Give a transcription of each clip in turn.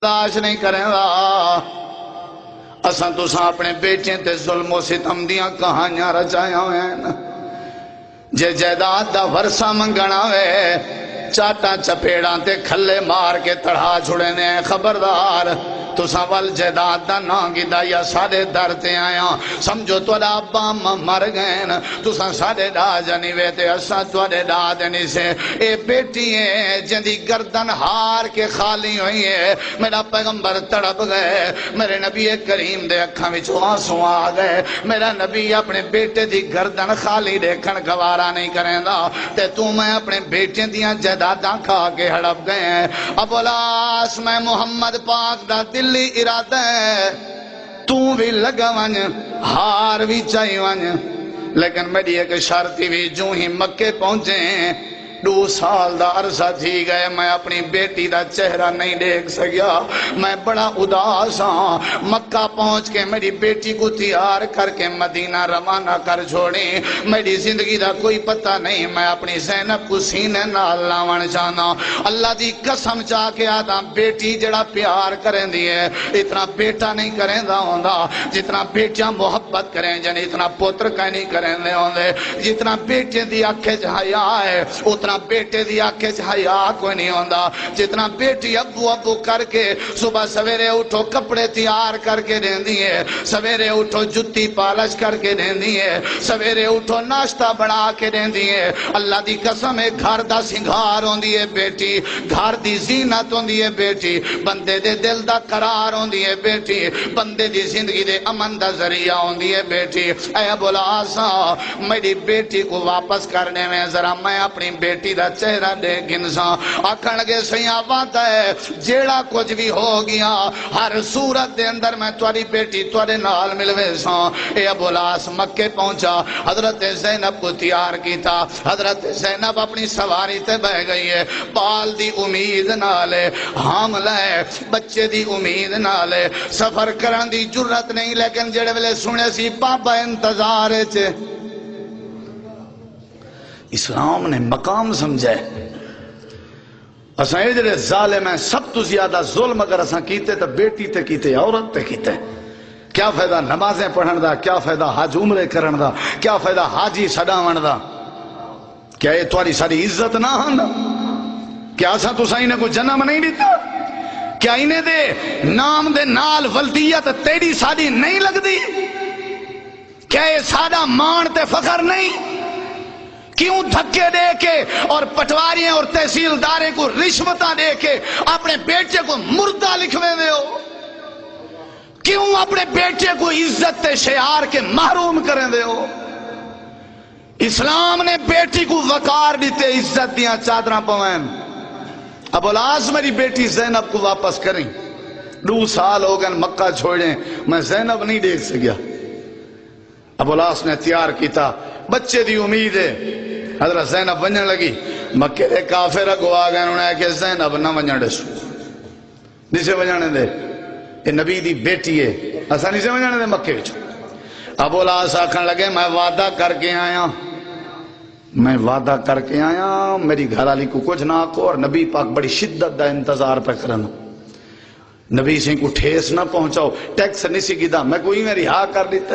برداشت نہیں کریں گا اساں تساں اپنے بیٹے تے ظلم و ستم دیاں کہانیاں رچایا ہوئے ہیں جے جائیداد دا ورثہ منگنا وے چاٹا چپیڑاں تے کھلے مار کے تڑھا چھڑے نے خبردار تساں ول جائیداد دا نانگی دا یا سارے در تے آیا سمجھو توڑا ابا مر گئن تساں سارے ڈا جانی وے تے اساں توڑے ڈا دینی سے اے بیٹی ہے جندی گردن ہار کے خالی ہوئی ہے میرا پیغمبر تڑپ گئے میرے نبی کریم دے اکھاں وچوں آنسو آ گئے میرا نبی اپنے بیٹے دی گردن خالی دیکھن گوارا نہیں کریں دا تے تو میں اپنے بیٹے دیاں جائیداداں کھا کے ہڑپ گئے ہیں ابو العاص میں محمد پاک دا دلی ارادہ ہے تو بھی لگا ون ہار بھی چاہی ون لیکن میری ایک شرطی بھی جو ہی مکے پہنچے 2 سال دا عرصہ تھی گئے میں اپنی بیٹی دا چہرہ نہیں دیکھ سکیا میں بڑا اداس ہاں مکہ پہنچ کے میری بیٹی کو تیار کر کے مدینہ روانہ کر چھوڑی میری زندگی دا کوئی پتہ نہیں میں اپنی زینب کو سینے نال لاون چاہنا اللہ دی قسم چاہ کے آدھا بیٹی جڑا پیار کریں دیئے اتنا بیٹا نہیں کریں دا ہوندہ جتنا بیٹیاں محبت کریں جن اتنا پوتر کا نہیں کریں دے ہوندے جتنا بیٹے دی آنکھیں حیا ہے اتنا بیٹے دی آنکھیں حیا کوئی نہیں ہوندا جتنا بیٹی ابو ابو کر کے صبح سویرے اٹھو کپڑے تیار کر کے دین دیئے سویرے اٹھو جتی پالش کر کے دین دیئے سویرے اٹھو ناشتہ بنا کے دین دیئے اللہ دی قسم ہے گھر دا سنگھار ہون دیئے بیٹی گھر دی زینت ہون دیئے بیٹی بندے دے دل دا قرار ہون دیئے بیٹی بندے دی زندگی دے امن دا ذریعہ ہون دیئے بیٹی اے ابو العاص میری بیٹی کو واپس کرنے میں ذرا میں اپنی بیٹی دا چہرہ دیکھ انسان آکھن لگے سیاں وعدہ ہے جیڑا کچھ بھی ہو گیا ہر صورت دے اندر میں تمہاری بیٹی تمہارے نال ملوے سان اے ابو العاص مکے پہنچا حضرت زینب کو تیار کی تھا حضرت زینب اپنی سواری تے بہ گئی ہے بال دی امید نالے حاملہ ہے بچے دی امید نالے سفر کرن دی جرت نہیں لیکن جڑے ویلے سنے سی پاپا انتظار ہے اسلام نے مقام سمجھے اساں جڑے ظالم ہیں سب تو زیادہ ظلم اگر اساں کیتے تو بیٹی تے کیتے عورت تے کیتے کیا فائدہ نمازیں پڑھن دا کیا فائدہ حج عمرے کرن دا کیا فائدہ حاجی سڈاون دا کیا یہ تمہاری ساری عزت نہ ہن کیا اساں تساں انہیں کو جنم نہیں دیتا کیا انہیں دے نام دے نال ولدیت تیری ساری نہیں لگ دی کیا یہ سادہ مان تے فخر نہیں کیوں دھکے دے کے اور پٹواریاں اور تحصیلداریں کو رشوتاں دے کے اپنے بیٹے کو مردہ لکھوے دے ہو کیوں اپنے بیٹے کو عزت شعار کے محروم کریں دے ہو اسلام نے بیٹی کو وقار دیتے عزت دیاں چادراں پوائن ابو العاص میری بیٹی زینب کو واپس کریں 2 سال ہو گئے مکہ چھوڑیں میں زینب نہیں دیکھ سکیا ابو العاص نے تیار کیتا بچے دی امید ہے حضرت زینب ونجن لگی مکے دے کافر اگو آگئے انہوں نے کہ زینب نہ ونجن ڈسو نسے ونجن دے یہ نبی دی بیٹی ہے ایسا نسے ونجن دے مکے وچ ابو العاص آکھن لگے میں وعدہ کر کے آیا میری گھر والی کو کچھ نہ آکو اور نبی پاک بڑی شدت دا انتظار پہ کرنا نبی سے کو ٹھیس نہ پہنچاؤ ٹیکس نہیں سی گیدہ میں کوئی میری ہاں کر لیتے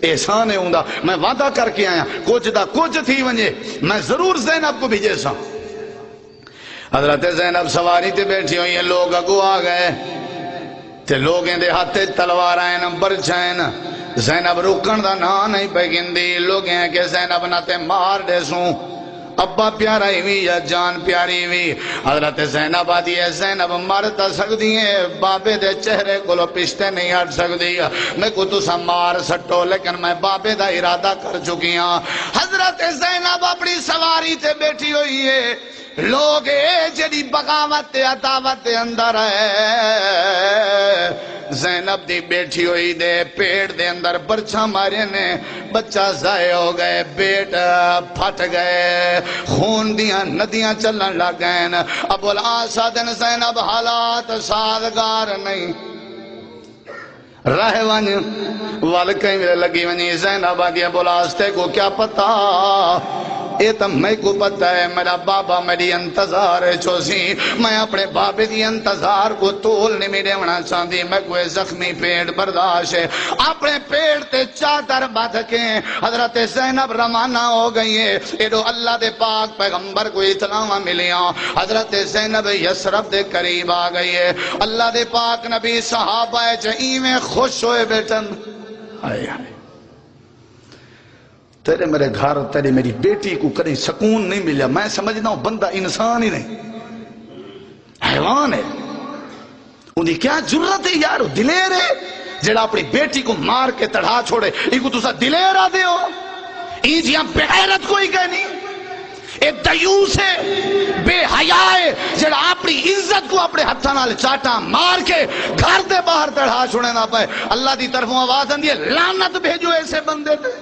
احسان ہے ہوندہ میں وعدہ کر کے آیا کچھ دا کچھ تھی ونجے میں ضرور زینب کو بھیجے سا حضرت زینب سواری تے بیٹھی ہوئی ہیں لوگ اگو آ گئے تے لوگیں دے ہاتھے تلوار آئیں نمبر چھائیں زینب رکن دا نا نہیں پیگندی لوگیں ہیں کہ زینب نہ تے مار دے سوں ابا پیارا ہی بھی یا جان پیاری بھی حضرت زینب آدھی ہے زینب مارتا سکتی ہے بابے دے چہرے کو لو پشتے نہیں ہٹ سکتی میں کو تو سا مار سٹو لیکن میں بابے دا ارادہ کر چکی ہاں حضرت زینب اپنی سواری تے بیٹھی ہوئی ہے لوگ جڑی بغاوت عداوت اندر ہے زینب دی بیٹھی ہوئی دے پیڑ دے اندر برچہ مارے نے بچہ ضائع ہو گئے بیٹ پھٹ گئے خون دیاں ندیاں چلن لگ گئے ابو العاص دن زینب حالات سازگار نہیں رہ ون وال کہیں لگی ونی زینب آدھی ابو العاص تے کو کیا پتا یہ تو میں کو پتہ ہے میرا بابا میری انتظار چوسی میں اپنے بابے دی انتظار کو تول نہیں میرے ہونا چاہتی میں کوئی زخمی پیٹ برداشت ہے اپنے پیٹ تے چادر بادھ کے حضرت زینب روانہ ہو گئی ہے ایڈو اللہ دے پاک پیغمبر کو اطلاع ملیاں حضرت زینب یسرب دے قریب آ گئی ہے اللہ دے پاک نبی صحابہ جئی میں خوش ہوئے بیٹن آئے آئے تیرے میرے گھر تیرے میری بیٹی کو کہیں سکون نہیں ملیا میں سمجھنا ہوں بندہ انسان ہی نہیں حیوان ہے انہیں کیا جرت ہے یار دلیر ہے جڑا اپنی بیٹی کو مار کے تڑھا چھوڑے یہ کو تسا دلیر آدھے ہو یہ جیاں بغیرت کوئی کہنی ایک دیوس ہے بے حیاء ہے جڑا اپنی عزت کو اپنے ہتھاں نال چاٹا مار کے گھر دے باہر تڑھا چھوڑے نہ پائے اللہ دی طرفوں آواز آندی ہے لعنت بھیجو ایسے بندے پہ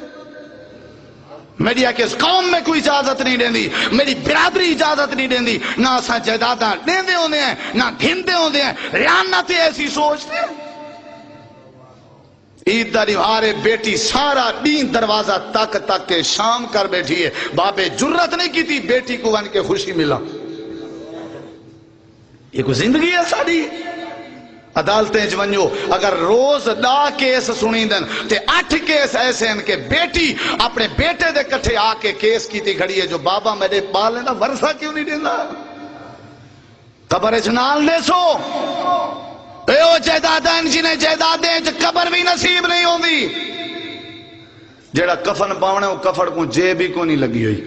میڈیا کے اس قوم میں کوئی اجازت نہیں دیں دی میری برادری اجازت نہیں دیں دی نہ اساں جائیداداں دیندے ہوندے ہیں نہ گھندے ہوندے ہیں لعنت ایسی سوچتے ہیں عید دا رہارے بیٹی سارا دین دروازہ تک تک کے شام کر بیٹھی ہے بابے جرت نہیں کی تھی بیٹی کو ون کے خوشی ملا یہ کوئی زندگی ہے ساری عدالتیں جونجو اگر روز 10 کیس سنی دن تے 8 کیس ایسے ہیں کہ بیٹی اپنے بیٹے دے کٹھے آ کے کیس کی تھی کھڑی ہے جو بابا میرے پال لینا ورثہ کیوں نہیں دینا قبر اجنال دے سو اے او جائیدادیں جنہیں جائیدادیں قبر بھی نصیب نہیں ہوں دی جیڑا کفن پاونے وہ کفڑ کو جیب ہی کو نہیں لگی ہوئی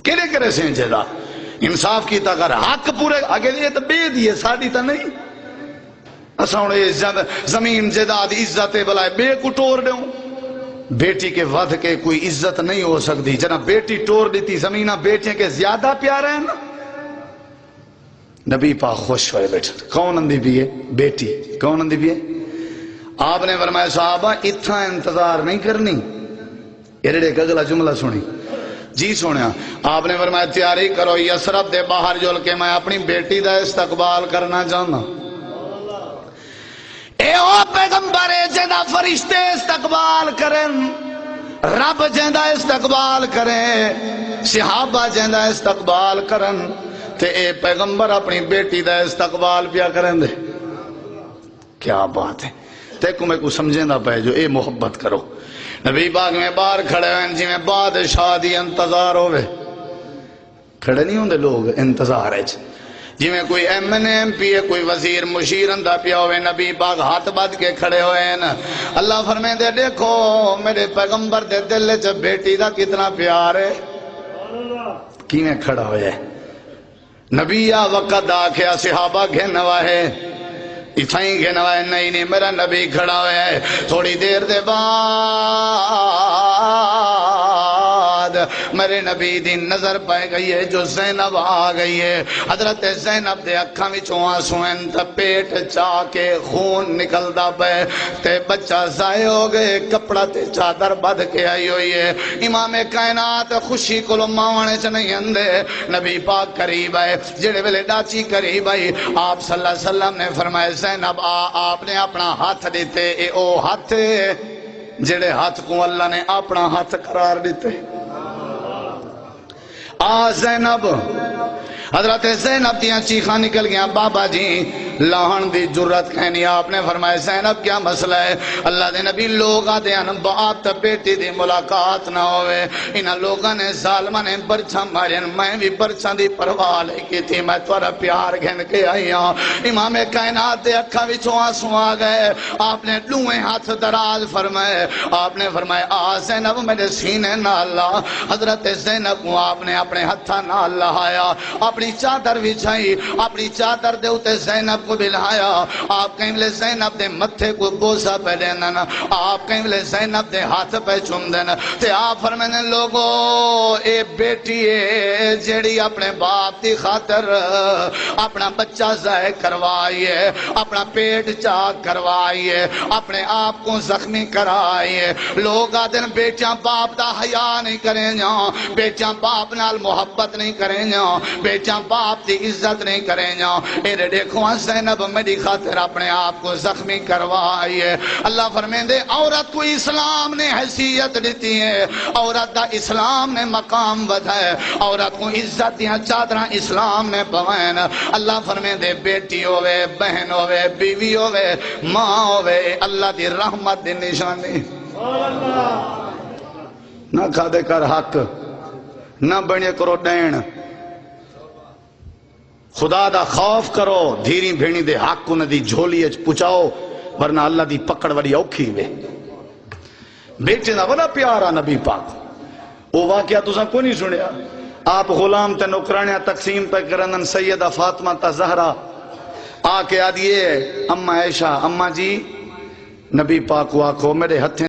کیلے کرے سے ہیں جائیداد انصاف کی تا اگر حق پورے آگے دیئے تو بے دیئے ساڑی تا نہیں اساں زمین جائیداد عزت بلائے بے کو ٹور دوں بیٹی کے ودھ کے کوئی عزت نہیں ہو سکتی جنا بیٹی ٹور دیتی زمینہ بیٹیاں کے زیادہ پیارے ہیں نا نبی پاک خوش ہوئے بیٹھے کون اندھی بھی ہے بیٹی کون اندھی بھی ہے آپ نے فرمایا صحابہ اتنا انتظار نہیں کرنی ایرڑے اگلا جملہ سنی جی سنیا آپ نے فرمایا تیاری کرو یسرب دے باہر جول کے میں اپنی بیٹی دا استقبال کرنا چاہنا اے او پیغمبر جیدہ فرشتے استقبال کریں رب جیدہ استقبال کریں صحابہ جیدہ استقبال کریں تے اے پیغمبر اپنی بیٹی دا استقبال پیا کریں دے کیا بات ہے تے کو میں کو سمجھیں دا پہ جو اے محبت کرو نبی باغ میں باہر کھڑے ہوئے جی میں بادشاہ دی انتظار ہوئے کھڑے نہیں ہوں دے لوگ انتظار ہے جی میں کوئی ایم این ایم پی ہے کوئی وزیر مشیر اندہ پیا ہوئے نبی باغ ہاتھ بات کے کھڑے ہوئے ہیں اللہ فرمائے دے دیکھو میرے پیغمبر دے دل جب بیٹی دا کتنا پیار ہے کی میں کھڑا ہوئے نبی یا وقت آکھیا صحابہ گھنوا ہے اتھائیں گھنوا ہے نہیں میرا نبی کھڑا ہوئے ہے تھوڑی دیر دے بعد میرے نبی دی نظر پائے گئی ہے جو زینب آ گئی ہے حضرت زینب دے اکھاں وچوں آنسو ہیں تے پیٹ چاہ کے خون نکلدا پے تے بچہ ضائع ہو گئے کپڑا تے چادر بدھ کے آئی ہوئی ہے امام کائنات خوشی کو ماونے چ نہیں اندے نبی پاک قریب آئے جڑے ویلے ڈاچی قریب آئی آپ صلی اللہ علیہ وسلم نے فرمایا زینب آپ نے اپنا ہاتھ دیتے اے او ہاتھ جڑے ہاتھ کو اللہ نے اپنا ہاتھ قرار دیتے زینب حضرت زینب دیاں چیخاں نکل گیا بابا جی لاہن دی جرت کہنی آپ نے فرمایا زینب کیا مسئلہ ہے اللہ دے نبی لوگ آدھے ان باپ تا بیٹی دی ملاقات نہ ہوئے انہاں لوگاں نے ظالمہ نے برچہ مارین میں بھی برچہ دی پرواہ لے کی تھی میں تورا پیار گھن کے آئی ہوں امام کائنات دے اکھا وچوں آنسو آ گئے آپ نے لوہیں ہاتھ دراز فرمائے آپ نے فرمایا زینب میرے سینے نہ اللہ حضرت زینب کو آپ نے اپنے ہتھا نہ اللہ آیا اپنی چادر بچھائی اپنی چادر دے اتے زینب کو بلایا آپ کہیں لے زینب دے متھے کو بوسا پہ دینا آپ کہیں لے زینب دے ہاتھ پہ چم دینا تے آپ فرمانے لوگو اے بیٹی ہے جیڑی اپنے باپ دی خاطر اپنا بچہ ضائع کروائیے اپنا پیٹ چاک کروائیے اپنے آپ کو زخمی کرائیے لوگ آدھن بیٹیاں باپ دا حیاء نہیں کریں جا بیٹیاں باپ نال محبت نہیں کریں جا بیٹیاں باپ دی عزت نہیں کریں جا اے دیکھو زینب میری خاطر اپنے آپ کو زخمی کروائی ہے. اللہ فرمیندے عورت کو اسلام نے حیثیت دیتی ہے, عورت دا اسلام نے مقام بدھائے, عورت کو عزت دیا چادرہ اسلام نے پوائن. اللہ فرمیندے بیٹی ہوئے, بہن ہوئے, بیوی ہوئے, ماں ہوئے, اللہ دی رحمت دی نشانی. نہ کھا دے کر حق, نہ بڑھے کرو ڈین, خدا دا خوف کرو, دھیری بھیڑی دے حق کو ندی جھولی اچ پچاؤ, ورنہ اللہ دی پکڑ وڑی اوکھی وے. بیٹے دا بڑا پیارا نبی پاک, وہ واقعہ تُساں کو نہیں سنیا. آپ غلام تے نکرانیاں تقسیم پہ کرنن, سیدہ فاطمہ تا زہرہ آ کے آدھیے اماں عائشہ, اماں جی نبی پاک کو آکھو میرے ہتھیں